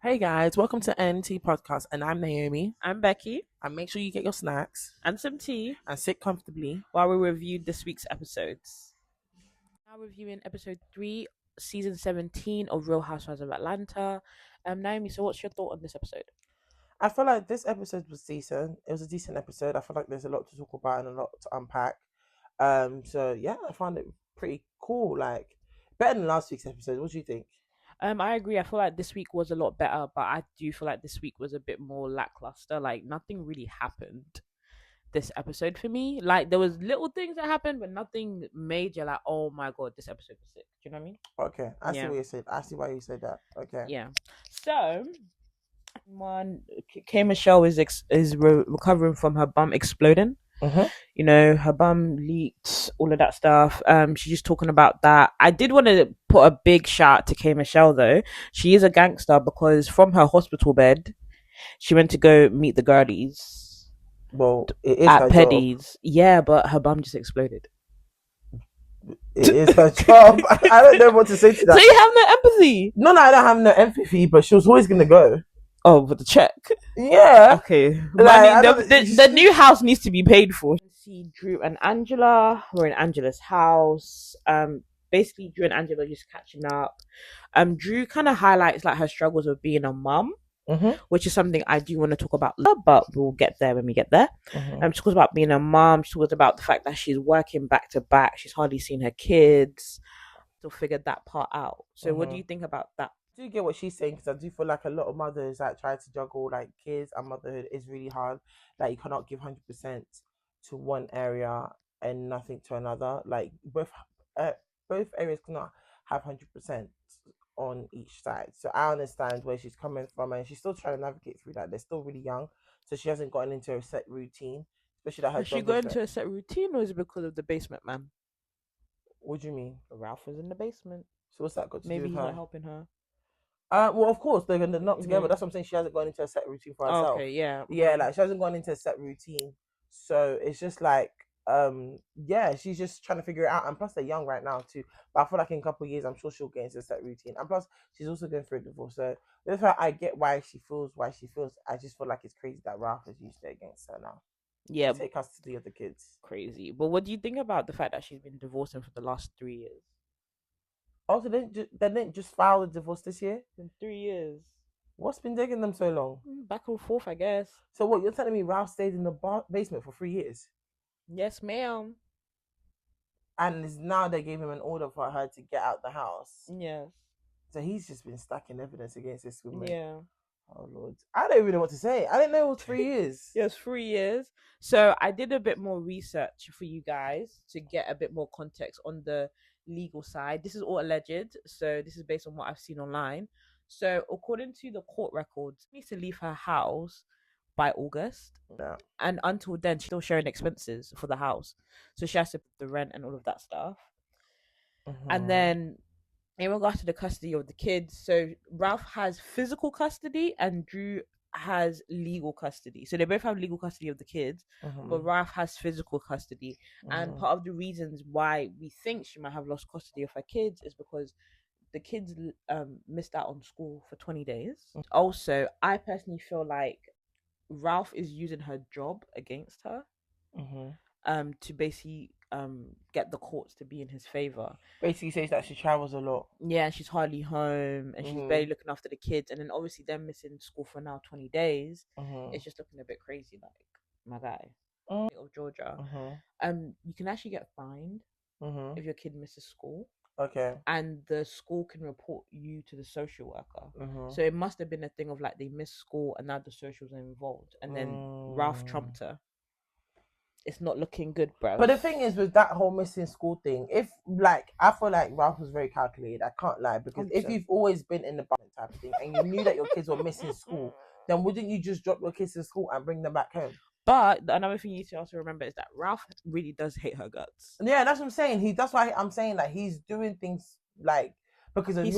Hey guys, welcome to NT Podcast, and I'm Naomi. I'm Becky. And make sure you get your snacks And some tea and sit comfortably. while we review this week's episodes. Now reviewing episode 3, season 17 of Real Housewives of Atlanta. Naomi, so what's your thought on this episode? I feel like this episode was decent. It was a decent episode. I feel like there's a lot to talk about and a lot to unpack. So yeah, I found it pretty cool. Like better than last week's episode. What do you think? I agree. I feel like this week was a lot better, but I do feel like this week was a bit more lackluster. Like nothing really happened this episode for me. Like there was little things that happened, but nothing major. Like, oh my god, this episode was sick. Do you know what I mean? Okay, I see Yeah. what you said. I see why you said that. Okay. Yeah. So one, K Michelle is recovering from her bum exploding. Mm-hmm. You know, her bum leaked, all of that stuff. She's just talking about that. I did want to put a big shout out to K Michelle though. She is a gangster because from her hospital bed, she went to go meet the girlies Well, it is at her Peddy's. Job. Yeah, but her bum just exploded. It is her job. I don't know what to say to that. So you have no empathy? No, I don't have no empathy, but she was always gonna go. Oh, with the check. Yeah. Okay. Like, the new house needs to be paid for. See Drew and Angela. We're in Angela's house. Basically Drew and Angela are just catching up. Drew kind of highlights like her struggles of being a mum. Mm-hmm. Which is something I do want to talk about, but we'll get there when we get there. Mm-hmm. She talks about being a mom. She talks about the fact that she's working back to back. She's hardly seen her kids. Still figured that part out. So what do you think about that? I do get what she's saying, because I do feel like a lot of mothers that try to juggle like kids and motherhood is really hard. Like you cannot give 100% to one area and nothing to another. Like both areas cannot have 100% on each side. So I understand where she's coming from, and she's still trying to navigate through that. They're still really young, so she hasn't gotten into a set routine. Especially that her Has she got into a set routine, or is it because of the basement man? What do you mean? Ralph was in the basement. So what's that got to do with her? Maybe he's not helping her. Well, of course they're not together. That's what I'm saying. She hasn't gone into a set routine for herself. Okay, yeah, like she hasn't gone into a set routine. So it's just like, she's just trying to figure it out. And plus, they're young right now too. But I feel like in a couple of years, I'm sure she'll get into a set routine. And plus, she's also going through a divorce. So that's why I get why she feels. I just feel like it's crazy that Ralph has used it against her now. Yeah, to take custody of the kids. Crazy. But what do you think about the fact that she's been divorcing for the last 3 years? Also, they didn't just file the divorce this year? In 3 years. What's been taking them so long? Back and forth, I guess. So what, you're telling me Ralph stayed in the basement for 3 years? Yes, ma'am. And now they gave him an order for her to get out the house. Yes. So he's just been stacking evidence against this woman. Yeah. Oh Lord, I don't even know what to say. I didn't know it was 3 years. Yes, 3 years. So I did a bit more research for you guys to get a bit more context on the legal side. This is all alleged, so this is based on what I've seen online. So according to the court records, she needs to leave her house by August. Yeah. And until then, she's still sharing expenses for the house. So she has to pay the rent and all of that stuff. Mm-hmm. And then in regards to the custody of the kids, so Ralph has physical custody and Drew has legal custody. So they both have legal custody of the kids, but Ralph has physical custody. And part of the reasons why we think she might have lost custody of her kids is because the kids missed out on school for 20 days. Also, I personally feel like Ralph is using her job against her to basically get the courts to be in his favor. Basically says that she travels a lot. Yeah, she's hardly home and she's barely looking after the kids, and then obviously them missing school for now 20 days. It's just looking a bit crazy, like my guy of Georgia. You can actually get fined if your kid misses school. Okay. And the school can report you to the social worker. So it must have been a thing of like they missed school and now the socials are involved, and then Ralph trumped her. It's not looking good, bro. But the thing is, with that whole missing school thing, if like I feel like Ralph was very calculated. I can't lie, because 100%. If you've always been in the type of thing and you knew that your kids were missing school, then wouldn't you just drop your kids in school and bring them back home? But another thing you need to also remember is that Ralph really does hate her guts. Yeah, that's what I'm saying. That's why I'm saying like he's doing things like, because he's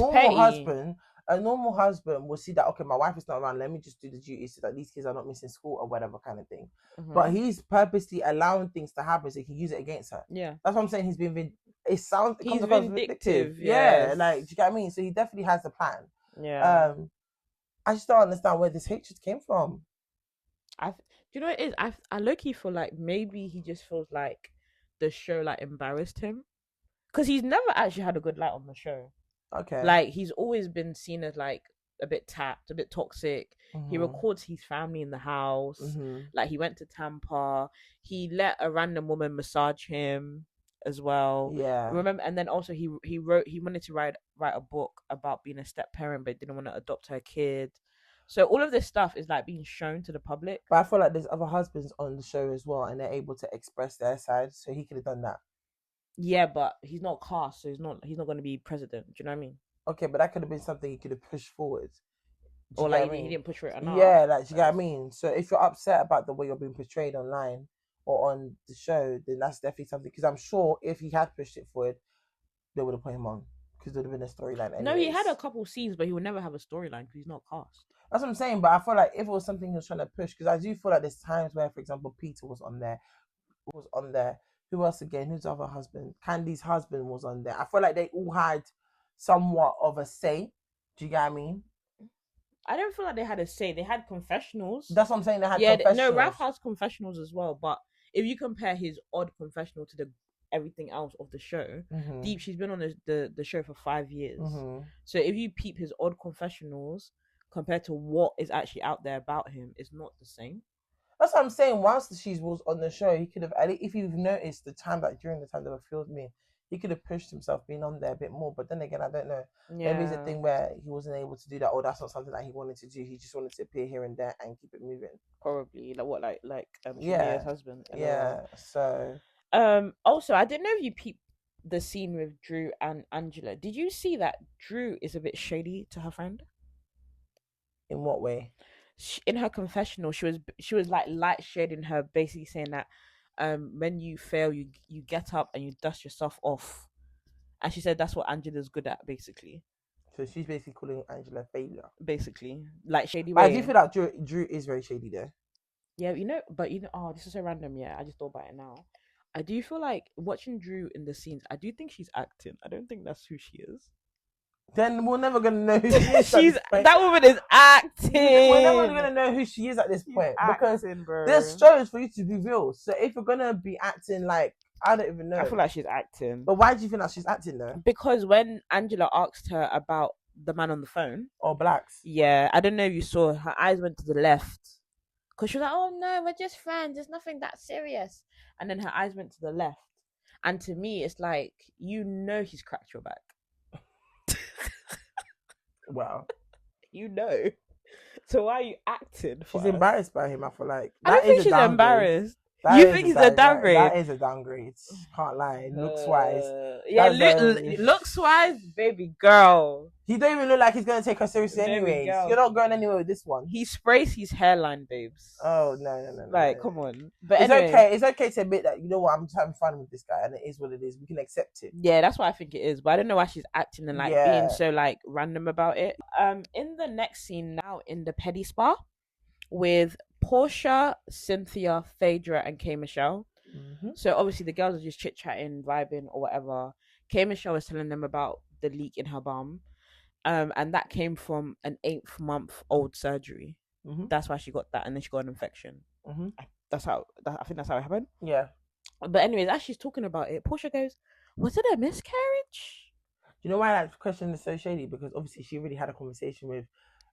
a normal husband will see that, okay, my wife is not around, let me just do the duties so that these kids are not missing school or whatever kind of thing. But he's purposely allowing things to happen so he can use it against her. Yeah, that's what I'm saying. He's been he's vindictive. Yes. Yeah, like, do you get what I mean? So he definitely has a plan. Yeah. I just don't understand where this hatred came from. Do you know what it is? I low-key feel like maybe he just feels like the show like embarrassed him. Because he's never actually had a good light on the show. Okay. Like, he's always been seen as like a bit tapped, a bit toxic. He Mm-hmm. records his family in the house. Mm-hmm. Like, he went to Tampa. He let a random woman massage him as well. Yeah. Remember, and then also he wanted to write a book about being a step parent, but didn't want to adopt her kid. So all of this stuff is like being shown to the public. But I feel like there's other husbands on the show as well, and they're able to express their side, so he could have done that. Yeah, but he's not cast, so he's not going to be president. Do you know what I mean? Okay, but that could have been something he could have pushed forward. Or like he didn't push for it enough. Yeah, like, do you get what I mean? So if you're upset about the way you're being portrayed online or on the show, then that's definitely something. Because I'm sure if he had pushed it forward, they would have put him on. Because there would have been a storyline anyways. No, he had a couple scenes, but he would never have a storyline because he's not cast. That's what I'm saying. But I feel like if it was something he was trying to push, because I do feel like there's times where, for example, Peter was on there. Who else again? Who's the other husband? Candy's husband was on there. I feel like they all had somewhat of a say. Do you get what I mean? I don't feel like they had a say. They had confessionals. That's what I'm saying. They had confessionals. No, Ralph has confessionals as well. But if you compare his odd confessional to the everything else of the show, Deep, she's been on the show for 5 years. So if you peep his odd confessionals compared to what is actually out there about him, it's not the same. That's what I'm saying. Whilst she was on the show, he could have, if you've noticed during the time they were filming, he could have pushed himself being on there a bit more. But then again, I don't know. Yeah. Maybe it's a thing where he wasn't able to do that, or that's not something that he wanted to do. He just wanted to appear here and there and keep it moving. Probably Shamia's husband. Yeah. So. Also, I didn't know if you peeped the scene with Drew and Angela. Did you see that Drew is a bit shady to her friend? In what way? In her confessional, she was like light shading her, basically saying that when you fail, you get up and you dust yourself off, and she said that's what Angela's good at, basically. So she's basically calling Angela a failure, basically, like shady. But I do feel that Drew is very shady there. Yeah, oh, this is so random. Yeah, I just thought about it now. I do feel like watching Drew in the scenes, I do think she's acting. I don't think that's who she is. Then we're never gonna know who she is. That woman is acting. We're never gonna know who she is at this point because there's shows for you to be real. So if you're gonna be acting like, I don't even know. I feel like she's acting. But why do you think that she's acting though? Because when Angela asked her about the man on the phone, blacks. Yeah, I don't know if you saw, her eyes went to the left because she was like, "Oh no, we're just friends. There's nothing that serious." And then her eyes went to the left, and to me, it's like he's cracked your back. Wow. So why are you acting? She's embarrassed by him. I feel like I don't think she's embarrassed. You think he's a downgrade? That is a downgrade. Can't lie. Looks wise. Yeah, looks wise, baby girl. He don't even look like he's gonna take her seriously anyways. You're not going anywhere with this one. He sprays his hairline, babes. Oh no. Like, come on. But it's okay. It's okay to admit that, you know what, I'm just having fun with this guy and it is what it is. We can accept it. Yeah, that's what I think it is. But I don't know why she's acting and being so random about it. In the next scene now in the Petty Spa with Portia, Cynthia, Phaedra, and K Michelle. So obviously the girls are just chit chatting, vibing, or whatever. K Michelle was telling them about the leak in her bum, and that came from an 8-month-old surgery. That's why she got that, and then she got an infection. I think that's how it happened. Yeah. But anyways, as she's talking about it, Portia goes, "Was it a miscarriage?" Do you know why that question is so shady? Because obviously she already had a conversation with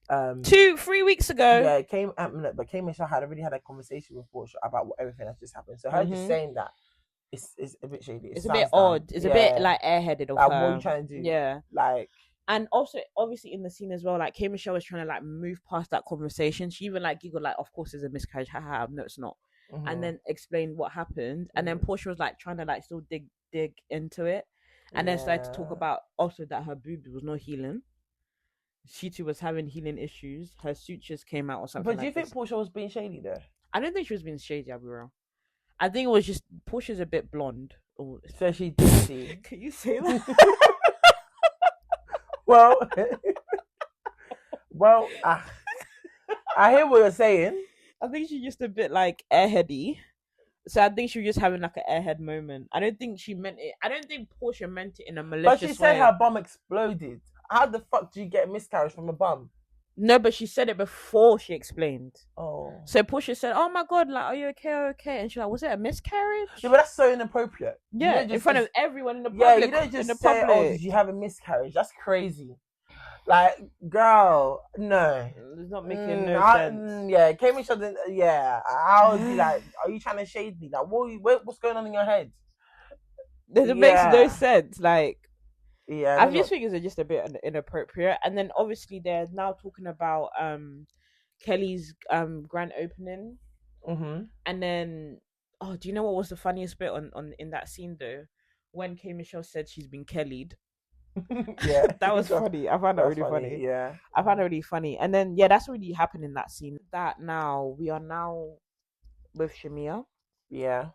2-3 weeks ago. Yeah, it came but K Michelle had already had a conversation with Portia about everything that's just happened. So her just saying that it's a bit shady. It's a bit odd. It's a bit airheaded of her. What are you trying to do? Yeah. And also, obviously, in the scene as well, K Michelle was trying to move past that conversation. She even giggled, of course, it's a miscarriage. Haha, no, it's not. And then explained what happened. And then Portia was trying to still dig into it, and then started to talk about also that her boobs was not healing. She too was having healing issues. Her sutures came out or something. But do you think Portia was being shady though? I don't think she was being shady, I'll be real. I think it was just Portia's a bit blonde. Oh, so she did. Can you say that? Well, I hear what you're saying. I think she's just a bit airheady. So I think she was just having an airhead moment. I don't think she meant it. I don't think Portia meant it in a malicious way. But she said her bum exploded. How the fuck do you get a miscarriage from a bum? No, but she said it before she explained. Oh. So Portia said, "Oh my God, like, are you okay? Are you okay?" And she's like, "Was it a miscarriage?" Yeah, but that's so inappropriate. Yeah, You don't in just front of everyone in the yeah, public. you don't In the just say, "Oh, did public, you have a miscarriage?" That's crazy. Like, girl, no. it's not making no sense. Yeah, it came in something. Yeah, I would be like, "Are you trying to shade me? Like, what's going on in your head?" It makes no Yeah, sense. Like, yeah, I they're just not. think it's just a bit inappropriate. And then obviously they're now talking about Kelly's grand opening. Mm-hmm. And then, oh, do you know what was the funniest bit on in that scene though? When K Michelle said she's been Kelly'd. Yeah, That was funny. I found that that's really funny. funny. Yeah. I found it really funny. And then yeah, that's really happened in that scene. That now we are now with Shamia. Yeah.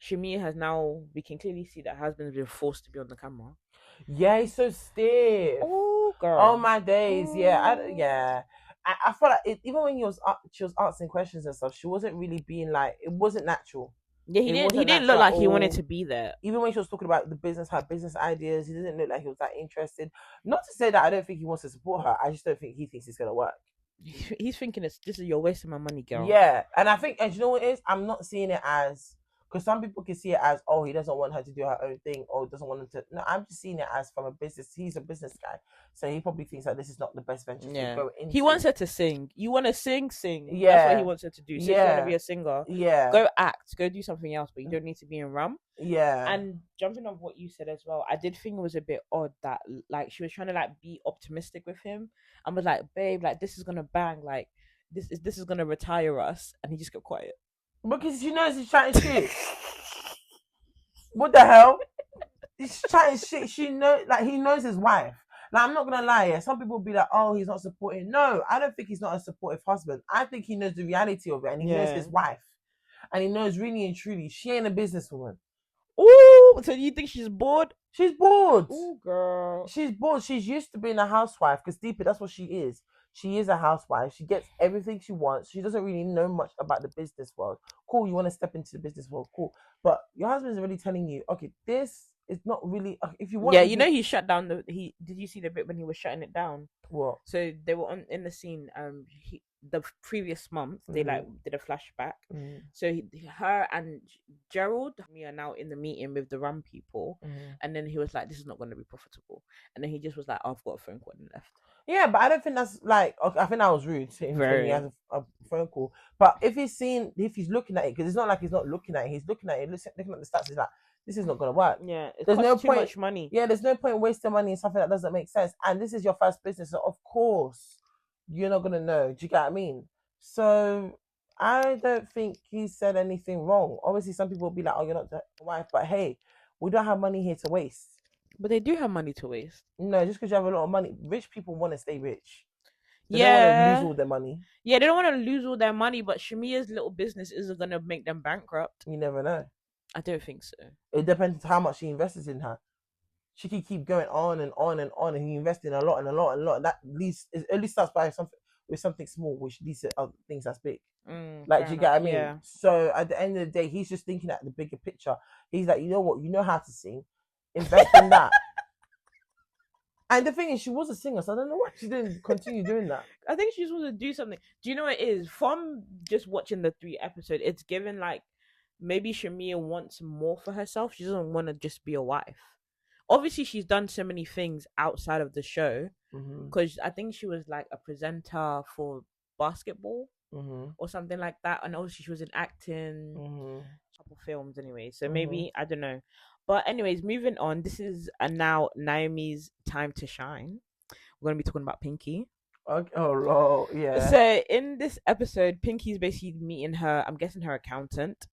Shamia has now, we can clearly see that her husband's been forced to be on the camera. Yeah, he's so stiff. Oh Oh girl. my days. Yeah. I felt like even when she was answering questions and stuff, she wasn't really being like, it wasn't natural. Yeah, he It didn't. He wasn't didn't look natural at like he wanted all. to be there. Even when she was talking about the business, her business ideas, he didn't look like he was that interested. Not to say that I don't think he wants to support her. I just don't think he thinks it's gonna work. He's thinking this is you're wasting my money, girl. Yeah, and I think, and you know what it is? I'm not seeing it as, because some people can see it as, oh, he doesn't want her to do her own thing, or doesn't want him to. No, I'm just seeing it as from a business. He's a business guy, so he probably thinks that this is not the best venture to go into. He wants her to sing. You want to sing, sing. Yeah, that's what he wants her to do. So if you want to be a singer, yeah, go act, go do something else, but you don't need to be in Rum. Yeah. And jumping on what you said as well, I did think it was a bit odd that like she was trying to like be optimistic with him and was like, babe, like this is gonna bang, like this is gonna retire us, and he just got quiet because she knows he's chatting shit. What the hell? He's chatting shit. She know, like he knows his wife. Like, I'm not gonna lie. Yeah, some people will be like, "Oh, he's not supporting." No, I don't think he's not a supportive husband. I think he knows the reality of it, and he knows his wife, and he knows really and truly she ain't a businesswoman. Ooh, so you think she's bored? She's bored. Ooh, girl. She's bored. She's used to being a housewife because deeper, that's what she is. She is a housewife. She gets everything she wants. She doesn't really know much about the business world. Cool, you want to step into the business world. Cool. But your husband's already telling you, okay, this is not really, if you want. Yeah, you know he shut down did you see the bit when he was shutting it down? What? So they were in the scene, the previous month they like did a flashback. So her and Gerald, we are now in the meeting with the Rum people, and then he was like, this is not going to be profitable, and then he just was like, oh, I've got a phone call and left. Yeah, but I don't think that's like, okay, I think that was rude to him when he has a phone call. But if he's looking at it, because it's not like he's not looking at it, he's looking at it, looking at the stats, he's like, this is not going to work. Yeah, there's no point, too much money. Yeah, there's no point wasting money in something that doesn't make sense. And this is your first business, so of course you're not going to know. Do you get what I mean? So I don't think he said anything wrong. Obviously, some people will be like, oh, you're not the wife, but hey, we don't have money here to waste. But they do have money to waste. No, just because you have a lot of money, rich people want to stay rich. They don't want to lose all their money. Yeah, they don't want to lose all their money, but Shamia's little business isn't going to make them bankrupt. You never know. I don't think so. It depends how much she invests in her. She can keep going on and on and on, and he invests in a lot and a lot and a lot. That at least starts by something small, which leads to other things that's big. Like, do you get what I mean? Yeah. So at the end of the day, he's just thinking at the bigger picture. He's like, you know what? You know how to sing. Invest in that. And the thing is, she was a singer, so I don't know why she didn't continue doing that. I think she just wants to do something. Do you know what it is? From just watching the 3 episodes, it's given like maybe Shamia wants more for herself. She doesn't want to just be a wife. Obviously, she's done so many things outside of the show, because I think she was like a presenter for basketball or something like that. And obviously, she was in acting, a couple films anyway. So maybe, I don't know. But anyways, moving on. This is now Naomi's time to shine. We're going to be talking about Pinky. Okay. Oh, yeah. So in this episode, Pinky's basically meeting her, I'm guessing her accountant,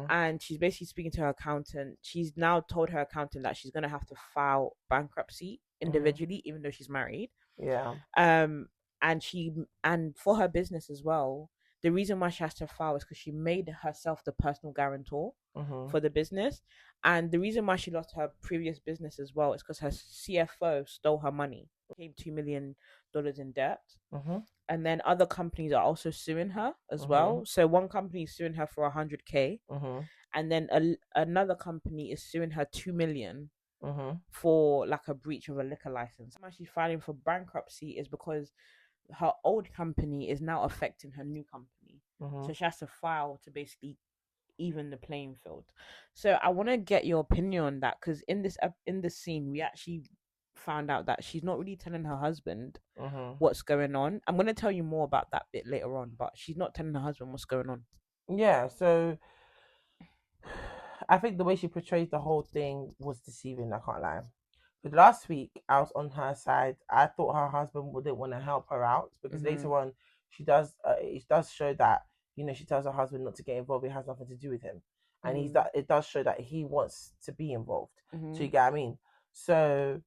and she's basically speaking to her accountant. She's now told her accountant that she's going to have to file bankruptcy individually, even though she's married. Yeah. And for her business as well, the reason why she has to file is because she made herself the personal guarantor for the business. And the reason why she lost her previous business as well is because her CFO stole her money. Became $2 million in debt. And then other companies are also suing her as well. So one company is suing her for $100K. And then another company is suing her $2 million for like a breach of a liquor license. Why she's filing for bankruptcy is because her old company is now affecting her new company. Mhm. So she has to file to basically even the playing field. So I want to get your opinion on that, because in this scene we actually found out that she's not really telling her husband Mhm. what's going on. I'm going to tell you more about that bit later on, but she's not telling her husband what's going on. Yeah. So I think the way she portrayed the whole thing was deceiving. I can't lie. But last week I was on her side. I thought her husband wouldn't want to help her out because later on she does. It does show that she tells her husband not to get involved. It has nothing to do with him, and he's that. It does show that he wants to be involved. So you get what I mean. So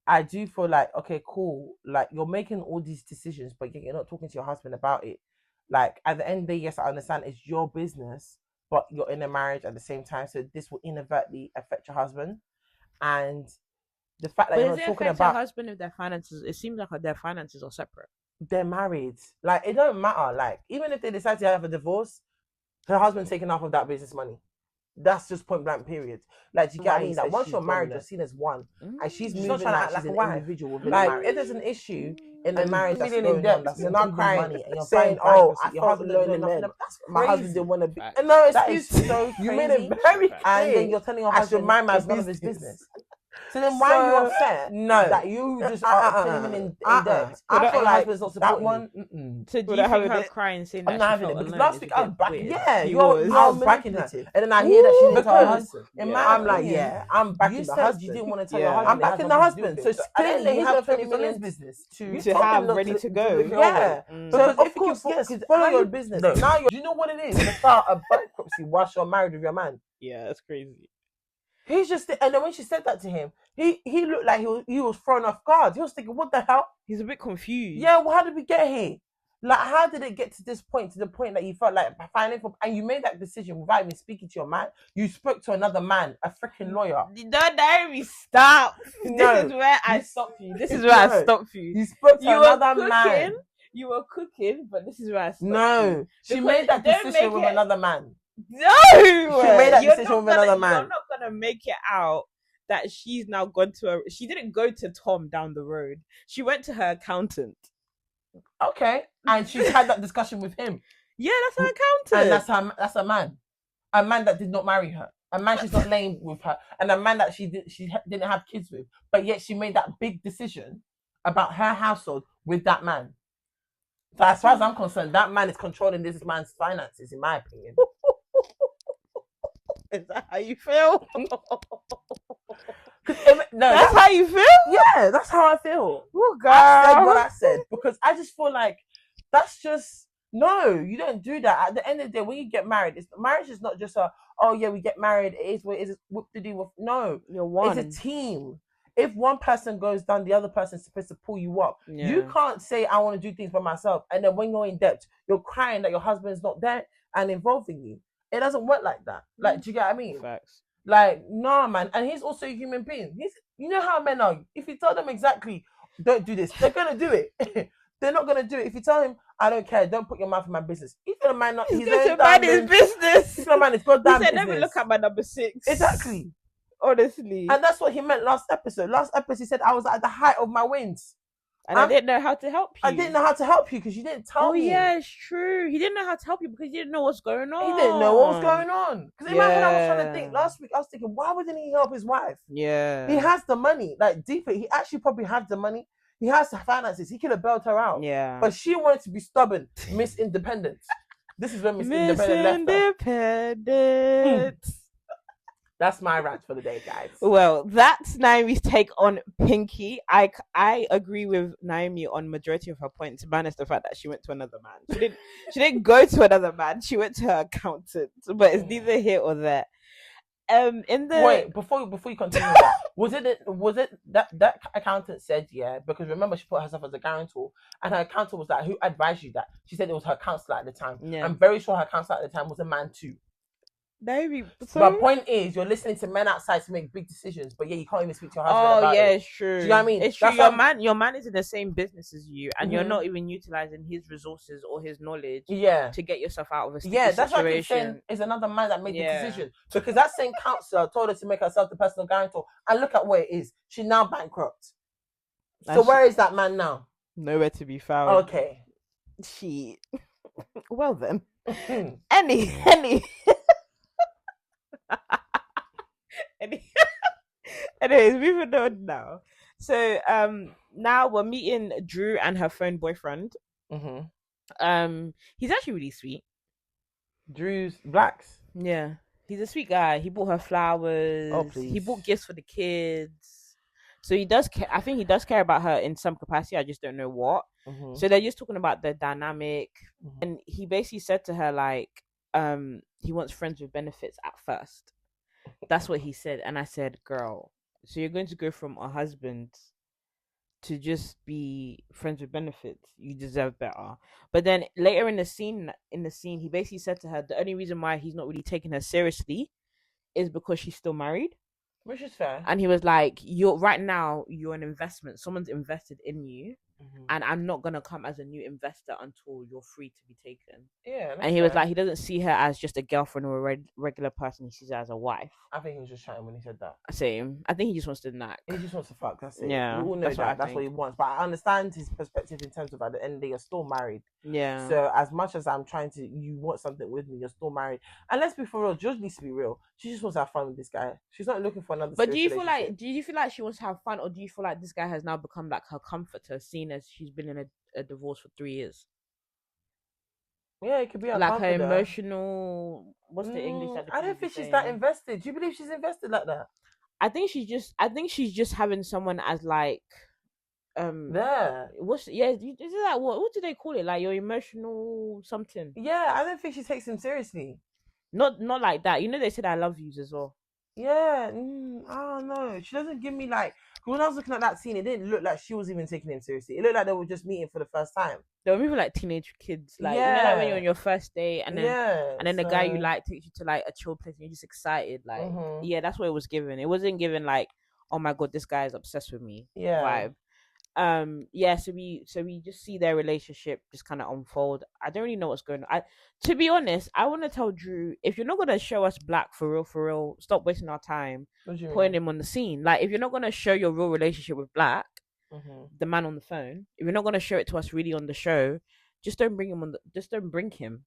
I do feel like, okay, cool. Like, you're making all these decisions, but you're not talking to your husband about it. Like, at the end of the day, yes, I understand it's your business, but you're in a marriage at the same time, so this will inadvertently affect your husband. And the fact that But you're does not it talking affect her about husband if their finances? It seems like their finances are separate. they're married, like, it don't matter. Like, even if they decide to have a divorce, her husband's taking half of that business money. That's just point blank, period. Like, do you get what I mean? Like, once you're married, you're seen as one. And she's moving like she's an individual within the marriage. If there's an issue in the marriage that's going on, that's not crying money, and you're saying, "Oh, I felt lonely, man. That's crazy. My husband didn't want to be." No, that is so crazy. You made it very clear. And then you're telling your husband it's none of his business. So then why are you upset? No, that you just are putting him in debt. I feel like husband's not supporting that one. So do you think her crying saying that I'm not she having felt it because alone last is week a I was bit backing. weird? Yeah, you're backing her, and then I hear that she didn't tell her husband. I'm like, yeah, I'm backing the husband. You didn't want to tell your husband. I'm backing the husband. So clearly, you have 20 million business to have ready to go. Yeah. So of course, yes, follow your business. Now, do you know what it is? To start a bankruptcy whilst you're married with your man. Yeah, that's crazy. He's just, and then when she said that to him, he looked like he was thrown off guard. He was thinking, what the hell? He's a bit confused. Yeah, well, how did we get here? Like, how did it get to this point, to the point that you felt like and you made that decision without even speaking to your man? You spoke to another man, a freaking lawyer. Don't dare me, stop. No, this is where I stop you. This is where I stop you. You spoke to another man. You were cooking, but this is where I stop you. No, she made that decision with another man. No, she made that decision with another man. You're not gonna make it out that she's now gone to she didn't go to Tom down the road. She went to her accountant. Okay, and she's had that discussion with him. Yeah, that's her accountant. And that's a man that did not marry her, a man she's not laying with her, and a man that she didn't have kids with, but yet she made that big decision about her household with that man. So as far as I'm concerned, that man is controlling this man's finances, in my opinion. Is that how you feel? No, that's how you feel? Yeah, that's how I feel. Oh, God. I said what I said because I just feel like that's just, no, you don't do that. At the end of the day, when you get married, marriage is not just we get married, it is what it is, what to do with. No, you're one. It's a team. If one person goes down, the other person's supposed to pull you up. Yeah. You can't say, I want to do things by myself. And then when you're in debt, you're crying that your husband's not there and involving you. It doesn't work like that. Like, do you get what I mean? Facts. Like, no, man. And he's also a human being. You know how men are. If you tell them exactly, don't do this, they're going to do it. They're not going to do it. If you tell him, I don't care, don't put your mouth in my business. He's going to mind not. He's going to mind his business. He's going to mind his goddamn business. He said, let me look at my number 6. Exactly. Honestly. And that's what he meant last episode. Last episode, he said, I was at the height of my wins. And I didn't know how to help you. I didn't know how to help you because you didn't tell me. Oh, yeah, it's true. He didn't know how to help you because he didn't know what's going on. He didn't know what was going on. Because in my head, I was trying to think. Last week, I was thinking, why wouldn't he help his wife? Yeah. He has the money. Like, deeper, he actually probably has the money. He has the finances. He could have bailed her out. Yeah. But she wanted to be stubborn. Miss Independence. This is when Miss Independent left her. That's my rant for the day, guys. Well, that's Naomi's take on Pinky. I agree with Naomi on majority of her points, minus the fact that she went to another man. She didn't go to another man. She went to her accountant. But it's neither here or there. Wait, before you continue that, was it that accountant said because remember she put herself as a guarantor and her accountant was like, who advised you that? She said it was her counselor at the time. Yeah. I'm very sure her counselor at the time was a man too. Maybe. But point is, you're listening to men outside to make big decisions, but you can't even speak to your husband about it. Oh, yeah, it's true. Do you know what I mean? It's true. Your man is in the same business as you, and you're not even utilizing his resources or his knowledge to get yourself out of a sticky situation. That's what I'm saying. It's another man that made the decision. Because that same counselor told her to make herself the personal guarantor, and look at where it is. She's now bankrupt. So where is that man now? Nowhere to be found. Okay. She. Well then. Any. Anyways, moving on now. So now we're meeting Drew and her phone boyfriend. He's actually really sweet. Drew's Blacks. Yeah, he's a sweet guy. He bought her flowers. Oh, please. He bought gifts for the kids. So he does care. I think he does care about her in some capacity. I just don't know what. So they're just talking about the dynamic, and he basically said to her like, he wants friends with benefits at first. That's what he said, and I said, "Girl, so you're going to go from a husband to just be friends with benefits? You deserve better." But then later in the scene, he basically said to her, the only reason why he's not really taking her seriously is because she's still married. Which is fair. And he was like, "You're right now. You're an investment. Someone's invested in you, and I'm not gonna come as a new investor until you're free to be taken." Yeah. And he was like, he doesn't see her as just a girlfriend or a regular person. He sees her as a wife. I think he was just chatting when he said that. Same. I think he just wants to knack. He just wants to fuck. That's it. Yeah, We all know that's what he wants. But I understand his perspective in terms of at the end of the day, you're still married. Yeah. So as much as I'm trying to, you want something with me, you're still married. And let's be for real. George needs to be real. She just wants to have fun with this guy. She's not looking for another. But do you feel like she wants to have fun, or do you feel like this guy has now become like her comforter, seeing as she's been in a divorce for 3 years? Yeah, it could be like her emotional. What's the English? I don't think she's that invested. Do you believe she's invested like that? I think she's just having someone as like there. What's is it like what do they call it? Like your emotional something. Yeah, I don't think she takes him seriously. Not like that. You know they said I love yous as well. Yeah, I don't know. She doesn't give me like. When I was looking at that scene, it didn't look like she was even taking him seriously. It looked like they were just meeting for the first time. They were moving like teenage kids, like you know, like when you're on your first date, and then the guy you like takes you to like a chill place, and you're just excited, like yeah, that's what it was given. It wasn't given like, oh my god, this guy is obsessed with me, vibe. So we just see their relationship just kind of unfold. I don't really know what's going on. To be honest, I want to tell Drew, if you're not gonna show us Black for real, stop wasting our time putting him on the scene. Like if you're not gonna show your real relationship with Black, the man on the phone, if you're not gonna show it to us really on the show, just don't bring him don't bring him.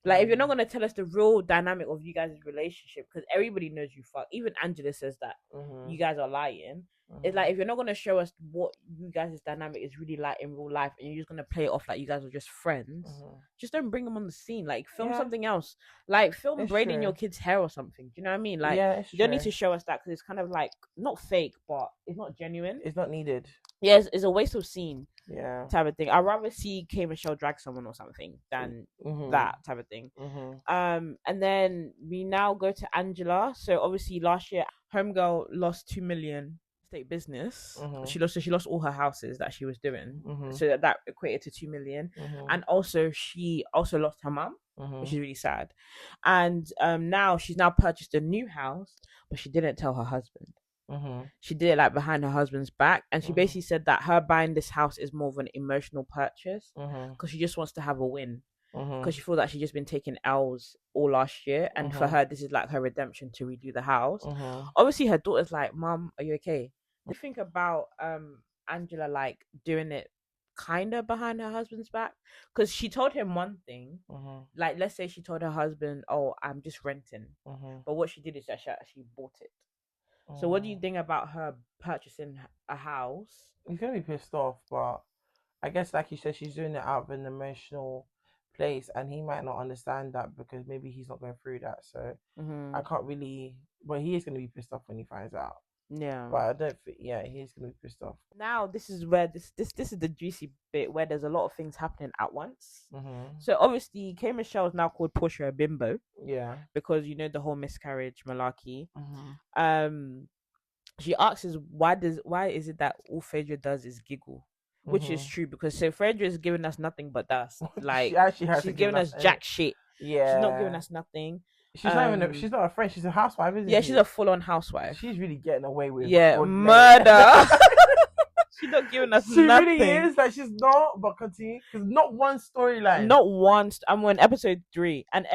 Like if you're not gonna tell us the real dynamic of you guys' relationship, because everybody knows you fuck. Even Angela says that you guys are lying. It's like if you're not gonna show us what you guys' dynamic is really like in real life, and you're just gonna play it off like you guys are just friends, just don't bring them on the scene. Like film something else. Like film braiding your kid's hair or something. Do you know what I mean? Like you don't need to show us that because it's kind of like not fake, but it's not genuine. It's not needed. Yeah, it's a waste of scene. Yeah, type of thing. I'd rather see K Michelle drag someone or something than that type of thing. And then we now go to Angela. So obviously last year, homegirl lost 2 million state business. She lost all her houses that she was doing. So that equated to 2 million. And also she also lost her mum, which is really sad. And now she's now purchased a new house, but she didn't tell her husband. She did it like behind her husband's back, and she basically said that her buying this house is more of an emotional purchase because she just wants to have a win, because she feels like she's just been taking L's all last year, and for her this is like her redemption to redo the house. Obviously her daughter's like, "Mom, are you okay?" What do you think about Angela like doing it kind of behind her husband's back? Because she told him one thing, like let's say she told her husband, "Oh, I'm just renting," but what she did is that she actually bought it. So what do you think about her purchasing a house? He's gonna be pissed off, but I guess like you said, she's doing it out of an emotional place, and he might not understand that because maybe he's not going through that. So I can't really. But he is gonna be pissed off when he finds out. Yeah. But I don't think. Yeah, he's gonna be pissed off. Now this is where this is the juicy bit where there's a lot of things happening at once. So obviously, K Michelle is now called Portia a bimbo. Yeah. Because you know the whole miscarriage malarkey. She asks us why is it that all Phaedra does is giggle, which is true, because so Phaedra is giving us nothing but dust. Like she's giving us jack shit. Yeah. She's not giving us nothing. She's not even. She's not a friend. She's a housewife, isn't she? Yeah, she's a full-on housewife. She's really getting away with murder. She's not giving us nothing. She really is. Like she's not. But continue, because not one storyline. Not once. I'm on episode 3, and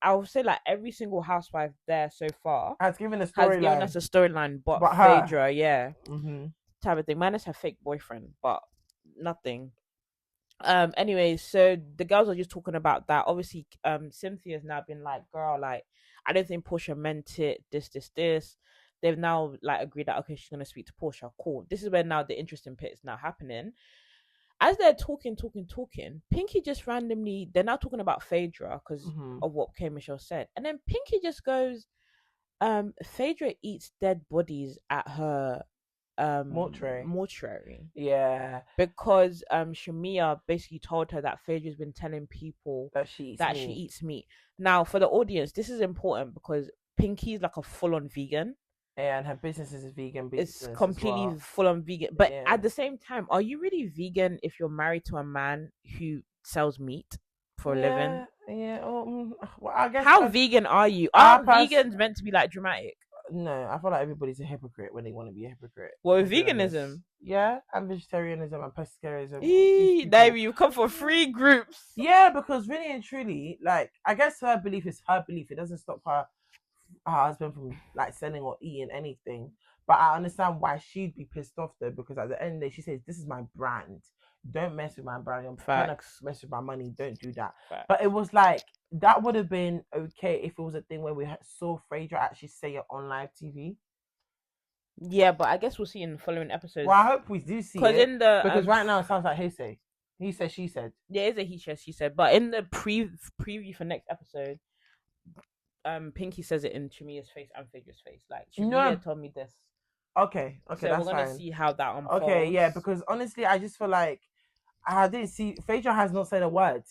I would say like every single housewife there so far has given us a storyline. But Phaedra, type of thing. Minus her fake boyfriend, but nothing. Anyways, so the girls are just talking about that. Obviously, Cynthia's now been like, girl, like, I don't think Portia meant it, this. They've now like agreed that okay, she's gonna speak to Portia. Cool. This is where now the interesting bit is now happening. As they're talking, Pinky just randomly, they're now talking about Phaedra because of what K Michelle said. And then Pinky just goes, Phaedra eats dead bodies at her mortuary. Yeah. Because Shamia basically told her that Phaedra's been telling people that she eats meat. Now, for the audience, this is important because Pinky's like a full-on vegan. And her business is a vegan business. It's completely full-on vegan. But at the same time, are you really vegan if you're married to a man who sells meat for a living? Yeah. Well, I guess. How vegan are you? Are vegans meant to be like dramatic? No, I feel like everybody's a hypocrite when they want to be a hypocrite. Well, veganism. Yeah, and vegetarianism and pescatarianism. Davey, you come for 3 groups. Yeah, because really and truly, like, I guess her belief is her belief. It doesn't stop her husband from like selling or eating anything. But I understand why she'd be pissed off though, because at the end of the day, she says, "This is my brand. Don't mess with my brand. I'm trying to mess with my money. Don't do that." Facts. But it was like that would have been okay if it was a thing where we saw Phaedra actually say it on live TV. Yeah, but I guess we'll see in the following episodes. Well, I hope we do see it. Because right now it sounds like he said, she said. Yeah, it's a he said, she said. But in the preview for next episode, Pinky says it in Chimia's face and Phaedra's face. Like, Chimia told me this. Okay, so that's we're gonna fine. see how that unfolds. Okay, yeah, because honestly, I just feel like I didn't see Phaedra has not said a word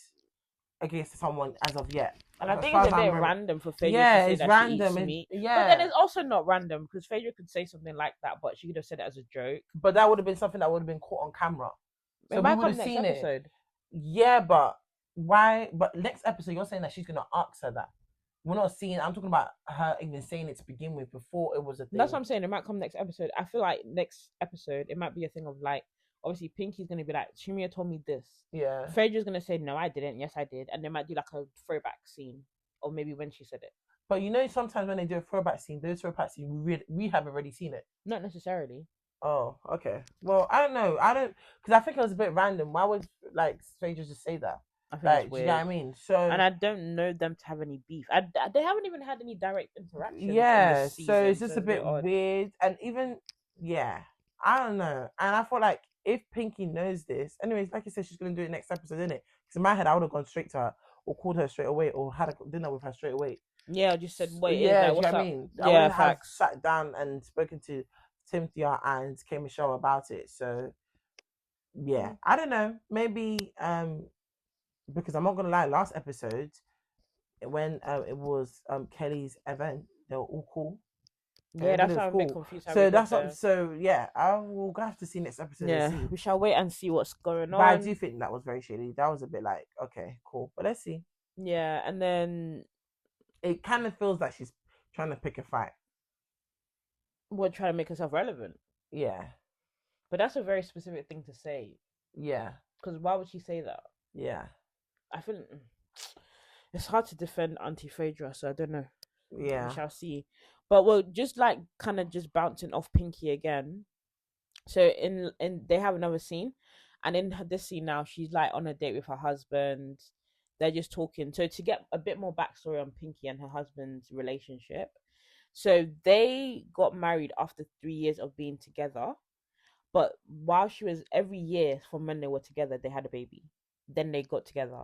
against someone as of yet. And I think it's a bit random for Phaedra to say that random. She eats meat. Yeah. But then it's also not random because Phaedra could say something like that, but she could have said it as a joke. But that would have been something that would have been caught on camera. So we would have seen it. Yeah, but why? But next episode, you're saying that she's gonna ask her that. We're not seeing. I'm talking about her even saying it to begin with before it was a thing. That's what I'm saying. It might come next episode. I feel like next episode it might be a thing of like, obviously Pinky's gonna be like, Chimia told me this. Yeah. Phaedra's gonna say, no, I didn't. Yes, I did. And they might do like a throwback scene, or maybe when she said it. But you know, sometimes when they do a throwback scene, those throwback scenes we have already seen it. Not necessarily. Oh, okay. Well, I don't know. Because I think it was a bit random. Why would like Phaedra just say that? I think it's weird. Do you know what I mean? So, and I don't know them to have any beef. They haven't even had any direct interaction. Yeah, so it's just a bit weird. And even, I don't know. And I feel like if Pinky knows this, anyways, like you said, she's going to do it next episode, isn't it? Because in my head, I would have gone straight to her or called her straight away or had a dinner with her straight away. Yeah, I just said, wait, do you know what I mean? I would have sat down and spoken to Cynthia and K Michelle about it. So, yeah, I don't know. Maybe, because I'm not gonna lie, last episode when it was Kelly's event, they were all cool. Yeah, that's why I'm a bit confused. So that's what. So yeah, I will have to see next episode. Yeah, we shall wait and see what's going on. But I do think that was very shady. That was a bit like, okay, cool, but let's see. Yeah, and then it kind of feels like she's trying to pick a fight. We're trying to make herself relevant. Yeah, but that's a very specific thing to say. Yeah, because why would she say that? Yeah. I think it's hard to defend Auntie Phaedra, so I don't know. Yeah. We shall see. But we'll just like kind of just bouncing off Pinky again. So in they have another scene, and in this scene now, she's like on a date with her husband. They're just talking. So to get a bit more backstory on Pinky and her husband's relationship. So they got married after 3 years of being together. But while she was every year from when they were together, they had a baby. Then they got together,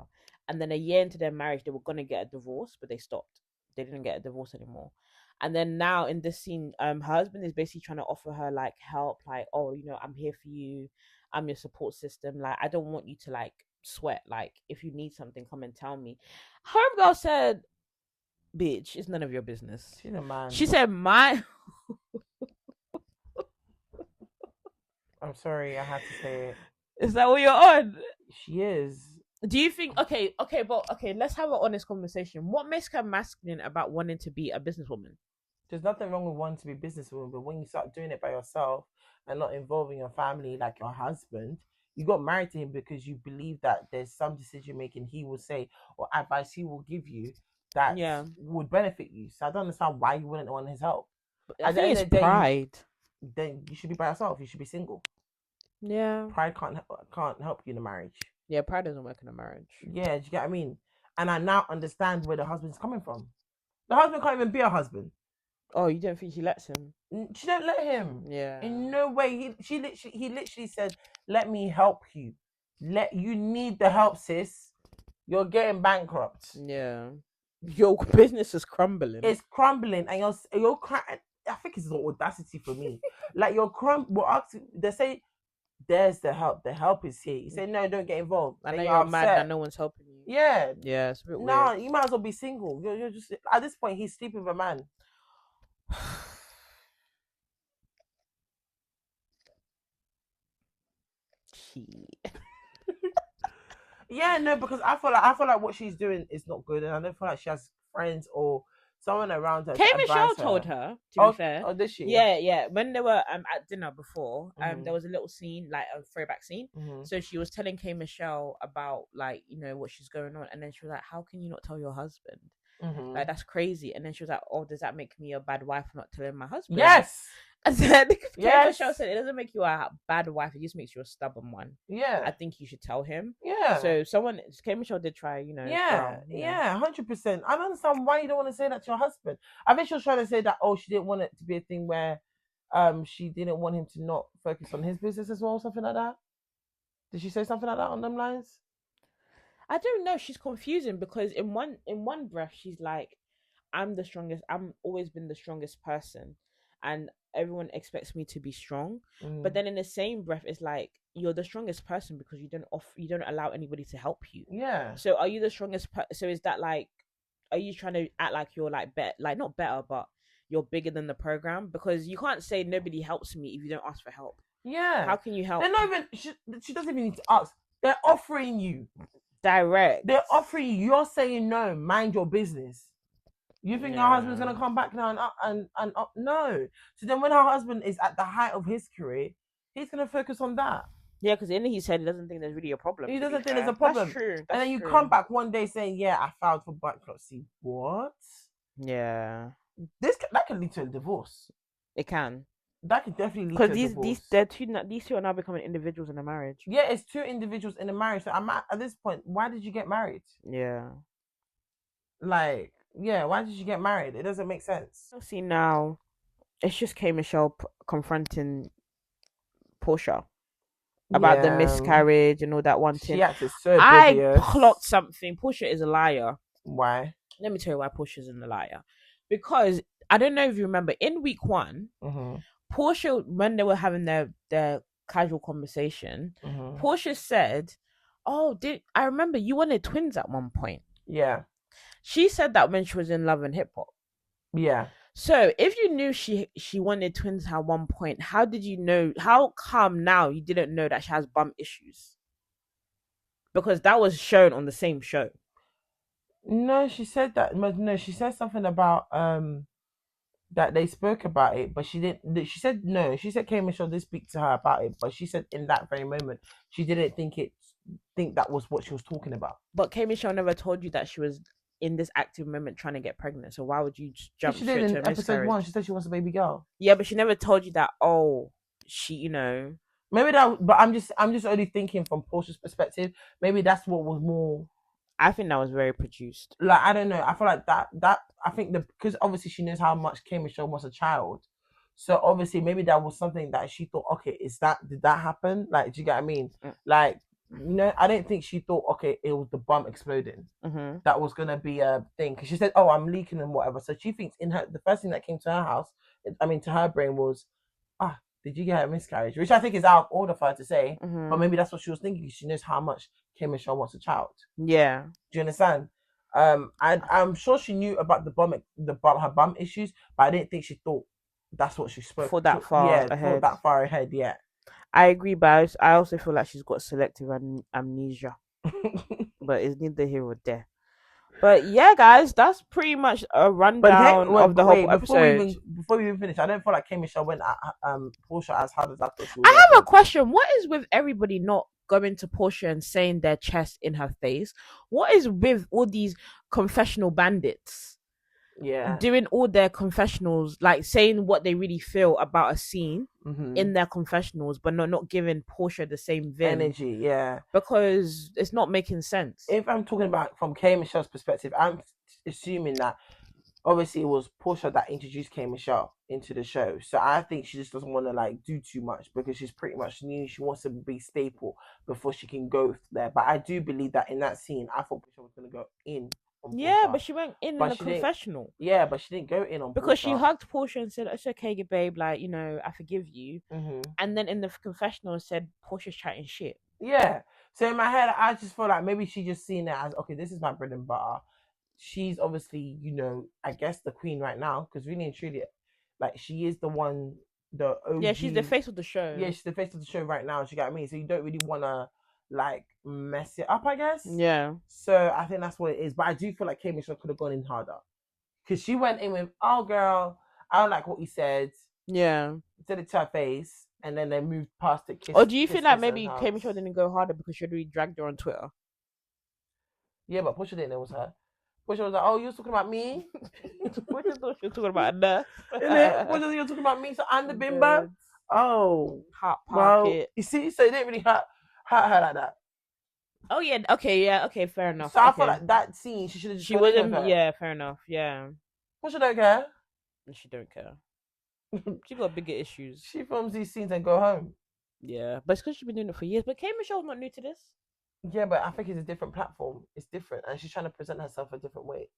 and then a year into their marriage, they were gonna get a divorce, but they stopped. They didn't get a divorce anymore. And then now in this scene, her husband is basically trying to offer her like help, like, oh, you know, I'm here for you, I'm your support system. Like, I don't want you to like sweat. Like, if you need something, come and tell me. Homegirl said, "Bitch, it's none of your business." She's a man. She said, "My." I'm sorry, I had to say it. Is that what you're on? She is. Do you think okay, let's have an honest conversation. What makes her masculine about wanting to be a businesswoman? There's nothing wrong with wanting to be a businesswoman, but when you start doing it by yourself and not involving your family like your husband, you got married to him because you believe that there's some decision making he will say or advice he will give you that would benefit you. So I don't understand why you wouldn't want his help. I think it's pride. Then you should be by yourself. You should be single. Yeah. Pride can't help you in a marriage. Yeah, pride doesn't work in a marriage. Yeah, do you get what I mean? And I now understand where the husband's coming from. The husband can't even be a husband. Oh, you don't think she lets him? She don't let him. Yeah. In no way. He literally said, "Let me help you. You need the help, sis. You're getting bankrupt. Yeah. Your business is crumbling. It's crumbling, and you're crying." I think it's the audacity for me. Like you're they say, "There's the help. The help is here." You say, "No, don't get involved." I know Then you're mad that no one's helping you. Yeah. Yeah, it's a bit No, weird. you might as well be single. You're just at this point. He's sleeping with a man. Yeah, no, because I feel like what she's doing is not good, and I don't feel like she has friends or someone around her. K Michelle told her, to be fair. Oh, did she? Yeah. When they were at dinner before, Mhm. there was a little scene, like a throwback scene. Mhm. So she was telling K Michelle about, like, you know, what she's going on, and then she was like, "How can you not tell your husband? Mhm. Like, that's crazy." And then she was like, "Oh, does that make me a bad wife for not telling my husband?" Yes. And then K Yes. Michelle said, "It doesn't make you a bad wife. It just makes you a stubborn one. Yeah. I think you should tell him." Yeah. So K Michelle did try, you know. Yeah. girl, you know. Yeah. 100%. I don't understand why you don't want to say that to your husband. I think she was trying to say that she didn't want it to be a thing where she didn't want him to not focus on his business as well, something like that. Did she say something like that on them lines? I don't know. She's confusing because in one breath she's like, "I'm the strongest. I'm always been the strongest person, and everyone expects me to be strong." But then in the same breath, it's like, you're the strongest person because you don't allow anybody to help you. Yeah. So are you the strongest? So is that like, are you trying to act like you're like not better, but you're bigger than the program? Because you can't say nobody helps me if you don't ask for help. Yeah. How can you help? They're not even. She doesn't even need to ask. They're offering you. Direct. They're offering you. You're saying no. Mind your business. You think her husband's gonna come back now and up? No. So then, when her husband is at the height of his career, he's gonna focus on that. Yeah, because in he said he doesn't think there's really a problem. He doesn't think there's a problem. That's true. And then you come back one day saying, "Yeah, I filed for bankruptcy." What? Yeah. That can lead to a divorce. It can. That could definitely lead to a divorce. Because these two are now becoming individuals in a marriage. Yeah, it's two individuals in a marriage. So I'm at this point. Why did you get married? Yeah. Like, yeah, why did you get married? It doesn't make sense. See, now it's just K Michelle confronting Portia about the miscarriage and all that one thing. She acted so oblivious. I clocked something. Portia is a liar. Why? Let me tell you why Portia's a liar. Because I don't know if you remember in week 1, Portia, when they were having their casual conversation, Portia said, "Oh, I remember you wanted twins at one point." Yeah. She said that when she was in Love and Hip Hop. Yeah. So if you knew she wanted twins at one point, how did you know? How come now you didn't know that she has bum issues? Because that was shown on the same show. No, she said that. No, she said something about that they spoke about it, but she didn't. She said no. She said K Michelle did speak to her about it, but she said in that very moment she didn't think that was what she was talking about. But K Michelle never told you that she was in this active moment trying to get pregnant. So why would you jump she straight did to in a episode 1? She said she wants a baby girl. Yeah, but she never told you that. Oh, she, you know. Maybe that. But I'm just only thinking from Portia's perspective. Maybe that's what was more. I think that was very produced. Like, I don't know. I feel like that. I think because obviously she knows how much K Michelle wants a child. So obviously maybe that was something that she thought, okay, did that happen? Like, do you get what I mean? Like, no, I don't think she thought, okay, it was the bum exploding. That was gonna be a thing. Because she said, "Oh, I'm leaking and whatever." So she thinks the first thing that came to her house, to her brain was, did you get a miscarriage? Which I think is out of order for her to say. But maybe that's what she was thinking. She knows how much K Michelle wants a child. Yeah. Do you understand? I'm sure she knew about her bum issues, but I didn't think she thought that's what she spoke for that far ahead. For that far ahead, yeah. I agree, but I also feel like she's got selective amnesia. But it's neither here or there. But yeah, guys, that's pretty much a rundown of the whole episode. Before we even finish, I don't feel like K Michelle went at Portia as hard as I thought she would. I have a question. What is with everybody not going to Portia and saying their chest in her face? What is with all these confessional bandits? Yeah. doing all their confessionals, like saying what they really feel about a scene in their confessionals, but not giving Portia the same vim. Energy, yeah. Because it's not making sense. If I'm talking about from K Michelle's perspective, I'm assuming that obviously it was Portia that introduced K Michelle into the show. So I think she just doesn't want to like do too much because she's pretty much new. She wants to be staple before she can go there. But I do believe that in that scene, I thought Portia was going to go in on Yeah, Portia. but she went in But the she didn't- confessional. Yeah, but she didn't go in on Because Portia. she hugged Portia and said, "It's okay, babe. Like, you know, I forgive you." And then in the confessional said Portia's chatting shit. Yeah. So in my head, I just feel like maybe she just seen it as, okay, this is my bread and butter. She's obviously, you know, I guess the queen right now, because really and truly, like, she is the one, the OG. Yeah, she's the face of the show. Yeah, she's the face of the show right now. You get what I mean? So you don't really want to, like, mess it up, I guess. Yeah. So I think that's what it is. But I do feel like K Michelle could have gone in harder. Because she went in with, oh, girl, I don't like what you said. Yeah. Said it to her face. And then they moved past it. Or do you feel like maybe K Michelle didn't go harder because she already dragged her on Twitter? Yeah, but Portia didn't know it was her. Portia was like, oh, you was talking about me? Portia thought she was talking about a nurse. Portia, you were talking about me, so I'm the bimbo? Oh. Hot pocket. Well, you see, so it didn't really hurt her like that. Oh, yeah. Okay, fair enough. So I feel like that scene, she should have just gone in with her. Yeah, fair enough, yeah. Portia don't care. She don't care. She got bigger issues. She films these scenes and go home. Yeah, but it's because she's been doing it for years. But K Michelle's not new to this. Yeah, but I think it's a different platform. It's different, and she's trying to present herself a different way.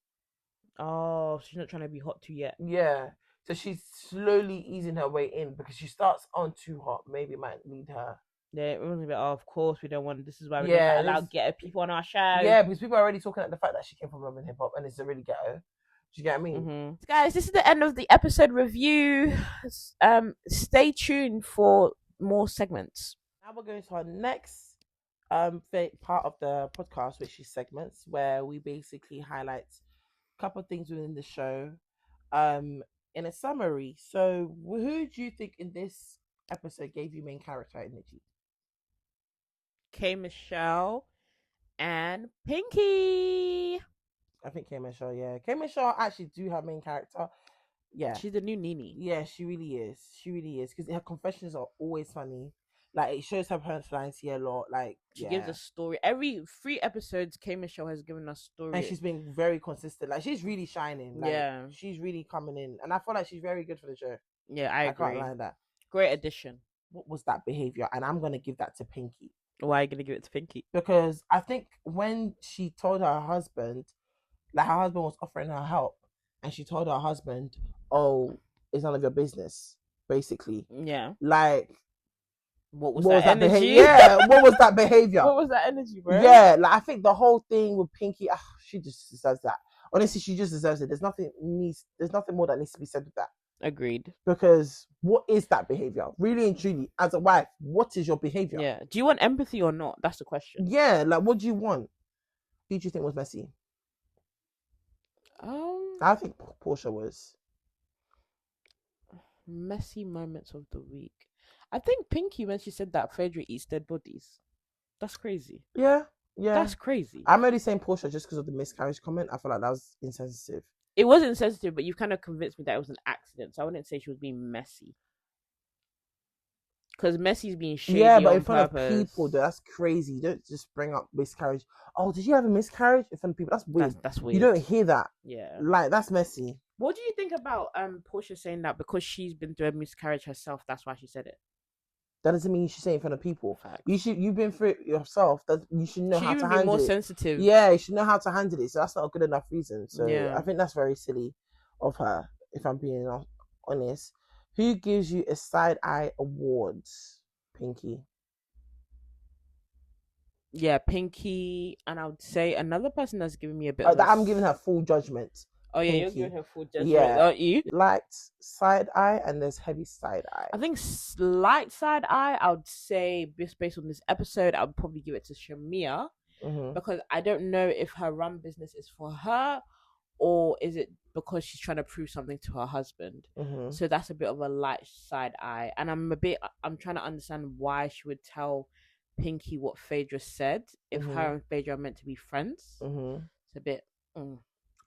Oh, she's not trying to be hot too yet. Yeah, so she's slowly easing her way in because she starts on too hot. Maybe it might lead her. Yeah, it was like, oh, of course we don't want. This is why we don't allow ghetto people on our show. Yeah, because people are already talking about the fact that she came from urban hip hop and it's really ghetto. Do you get what I mean? Guys, this is the end of the episode review. Stay tuned for more segments. Now we're going to our next part of the podcast, which is segments, where we basically highlight a couple of things within the show in a summary. So who do you think in this episode gave you main character energy? K Michelle and Pinky. I think K Michelle, yeah. K Michelle actually do have main character. Yeah. She's the new Nene. Yeah, she really is. She really is. Because her confessions are always funny. Like, it shows her personality a lot. Like, she gives a story. Every 3 episodes, K Michelle has given us story. And she's been very consistent. Like, she's really shining. Like, she's really coming in. And I feel like she's very good for the show. Yeah, I agree. Can't lie that. Great addition. What was that behavior? And I'm going to give that to Pinky. Why are you going to give it to Pinky? Because I think when she told her husband, like, her husband was offering her help, and she told her husband, oh, it's none of your business, basically. Yeah. Like, what was that energy? Yeah, what was that behavior? What was that energy, bro? Yeah, like, I think the whole thing with Pinky, she just deserves that. Honestly, she just deserves it. There's nothing more that needs to be said with that. Agreed. Because what is that behavior? Really and truly, as a wife, what is your behavior? Yeah. Do you want empathy or not? That's the question. Yeah, like, what do you want? Who do you think was messy? I think Portia was. Messy moments of the week. I think Pinky, when she said that Phaedra eats dead bodies. That's crazy. Yeah. That's crazy. I'm only saying Portia just because of the miscarriage comment. I feel like that was insensitive. It was insensitive, but you kind of convinced me that it was an accident. So I wouldn't say she was being messy. Because Messy's being shady. Yeah, but in front of people, that's crazy. You don't just bring up miscarriage. Oh, did you have a miscarriage in front of people? That's weird. That's weird. You don't hear that. Yeah. Like, that's messy. What do you think about Portia saying that because she's been through a miscarriage herself, that's why she said it? That doesn't mean you should say it in front of people. Facts. You've been through it yourself. That you should know how to handle it. More sensitive. Yeah, you should know how to handle it. So that's not a good enough reason. So yeah. I think that's very silly of her, if I'm being honest. Who gives you a side eye award? Pinky. Yeah, Pinky, and I would say another person that's giving me a bit. I'm giving her full judgment. Oh yeah, Pinky. You're giving her full judgment, aren't you? Light side eye and there's heavy side eye. I think light side eye, I would say, based on this episode, I would probably give it to Shamia because I don't know if her run business is for her or is it because she's trying to prove something to her husband. So that's a bit of a light side eye, and I'm trying to understand why she would tell Pinky what Phaedra said if her and Phaedra are meant to be friends. It's a bit.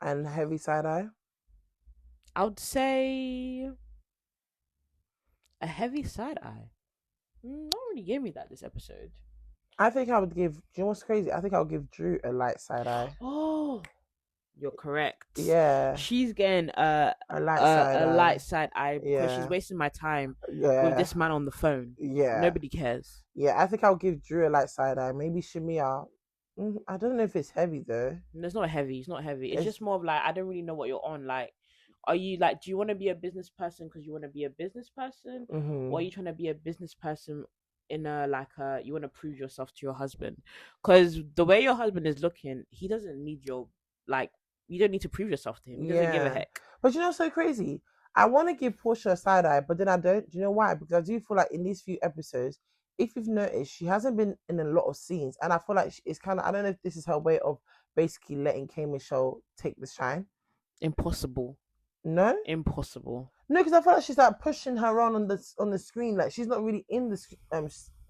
And heavy side eye? I would say a heavy side eye. No one really gave me that this episode. I think I would give. Do you know what's crazy? I think I would give Drew a light side eye. Oh, you're correct. Yeah, she's getting a light side eye because she's wasting my time with this man on the phone. Yeah, nobody cares. Yeah, I think I'll give Drew a light side eye. Maybe Shamia. I don't know if it's heavy though. No, it's not heavy. It's not heavy. It's just more of like, I don't really know what you're on. Like, are you like, do you want to be a business person because you want to be a business person, or are you trying to be a business person in a you want to prove yourself to your husband? Because the way your husband is looking, he doesn't need your you don't need to prove yourself to him. He doesn't give a heck. But you know, so crazy. I want to give Portia a side eye, but then I don't. Do you know why? Because I do feel like in these few episodes, if you've noticed, she hasn't been in a lot of scenes, and I feel like it's kind of. I don't know if this is her way of basically letting K Michelle take the shine. Impossible. No. Impossible. No, because I feel like she's like pushing her on the screen. Like she's not really in the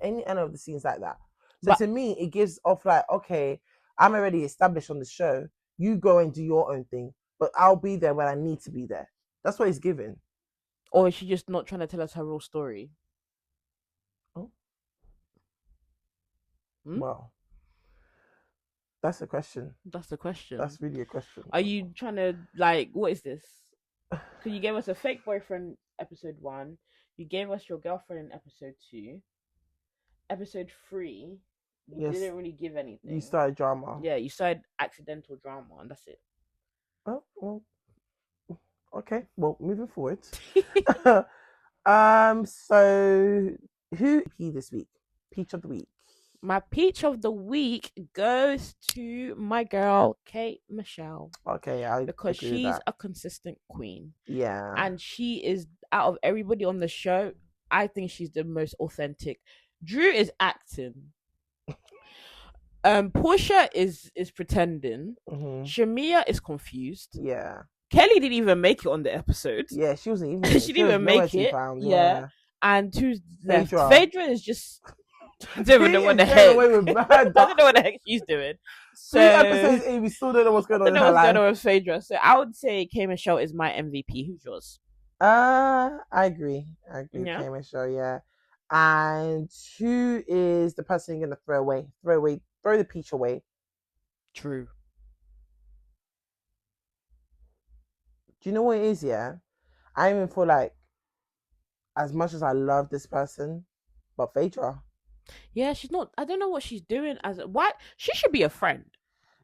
any of the scenes like that. So to me, it gives off like, okay, I'm already established on the show. You go and do your own thing, but I'll be there when I need to be there. That's what it's giving. Or is she just not trying to tell us her real story? Oh. Well, that's a question. That's a question. That's really a question. Are you trying to what is this? Because you gave us a fake boyfriend episode 1. You gave us your girlfriend in episode 2. Episode 3, you didn't really give anything. You started drama. Yeah, you started accidental drama, and that's it. Oh, well. Okay, well, moving forward. So who this week? Peach of the week. My peach of the week goes to my girl K Michelle. Okay, because she's a consistent queen. Yeah, and she is, out of everybody on the show, I think she's the most authentic. Drew is acting. Portia is pretending. Shamia is confused. Yeah. Kelly didn't even make it on the episode. Yeah, she wasn't even. she didn't even make it. Yeah. And who's left? Phaedra is just. I don't even know what the heck. I don't know what the heck she's doing. So 3 episodes in, we still don't know what's going on in her life. What's going on with Phaedra. So I would say K Michelle is my MVP. Who's yours? I agree. Yeah. K Michelle, yeah. And who is the person you're gonna throw the peach away? True. Do you know what it is? Yeah, I even feel like, as much as I love this person, but Phaedra. Yeah, she's not. I don't know what she's doing. She should be a friend.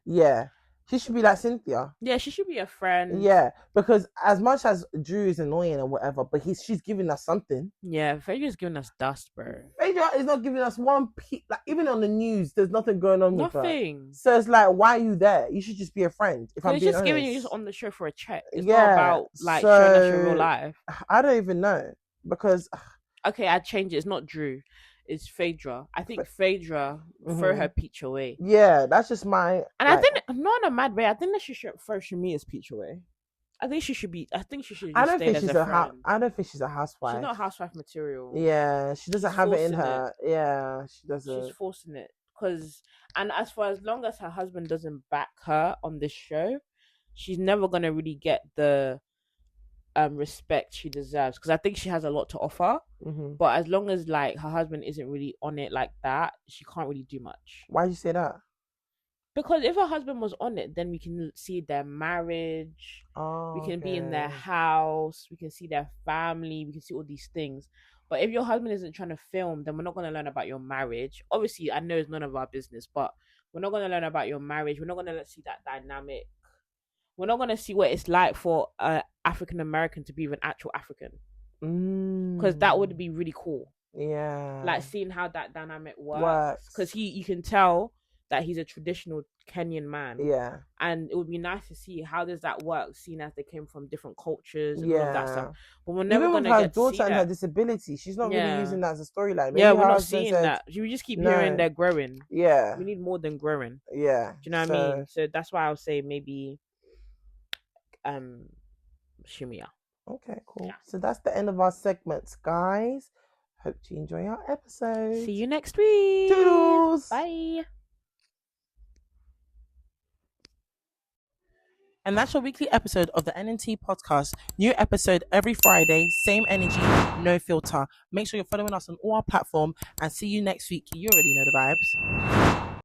Yeah, she should be like Cynthia. Yeah, she should be a friend. Yeah, because as much as Drew is annoying and whatever, but she's giving us something. Yeah, Phaedra's giving us dust, bro. Phaedra is not giving us one like, even on the news, there's nothing going on with her. Nothing. So it's like, why are you there? You should just be a friend. If I'm being honest. Giving you just on the show for a check. It's not about showing us your real life. I don't even know because. Okay, I'd change it. It's not Drew. It's Phaedra. I think Phaedra throw her peach away. Yeah, that's just my. And I think, not in a mad way, I think that she should throw Shamia's peach away. I think she should. I don't think she's a housewife. She's not housewife material. Yeah, she doesn't have it in her. Yeah, she doesn't. She's forcing it and for as long as her husband doesn't back her on this show, she's never gonna really get the respect she deserves, because I think she has a lot to offer. But as long as her husband isn't really on it like that, she can't really do much. Why do you say that? Because if her husband was on it, then we can see their marriage. We can be in their house. We can see their family. We can see all these things. But if your husband isn't trying to film, then we're not going to learn about your marriage. Obviously, I know it's none of our business, but we're not going to learn about your marriage. We're not going to see that dynamic. We're not going to see what it's like for an African American to be with an actual African. Because that would be really cool. Yeah. Seeing how that dynamic works. Because you can tell that he's a traditional Kenyan man. Yeah. And it would be nice to see how does that work, seeing as they came from different cultures and all of that stuff. But we're never going to get to see that. Even with her daughter and her disability, she's not really using that as a storyline. Yeah, we're not seeing that. We just keep hearing they're growing. Yeah. We need more than growing. Yeah. Do you know what I mean? So that's why I would say maybe Shimia. Okay, cool. Yeah. So that's the end of our segments, guys. Hope you enjoy our episode. See you next week. Toodles. Bye. And that's your weekly episode of the NNT podcast. New episode every Friday, same energy, no filter. Make sure you're following us on all our platforms and see you next week. You already know the vibes.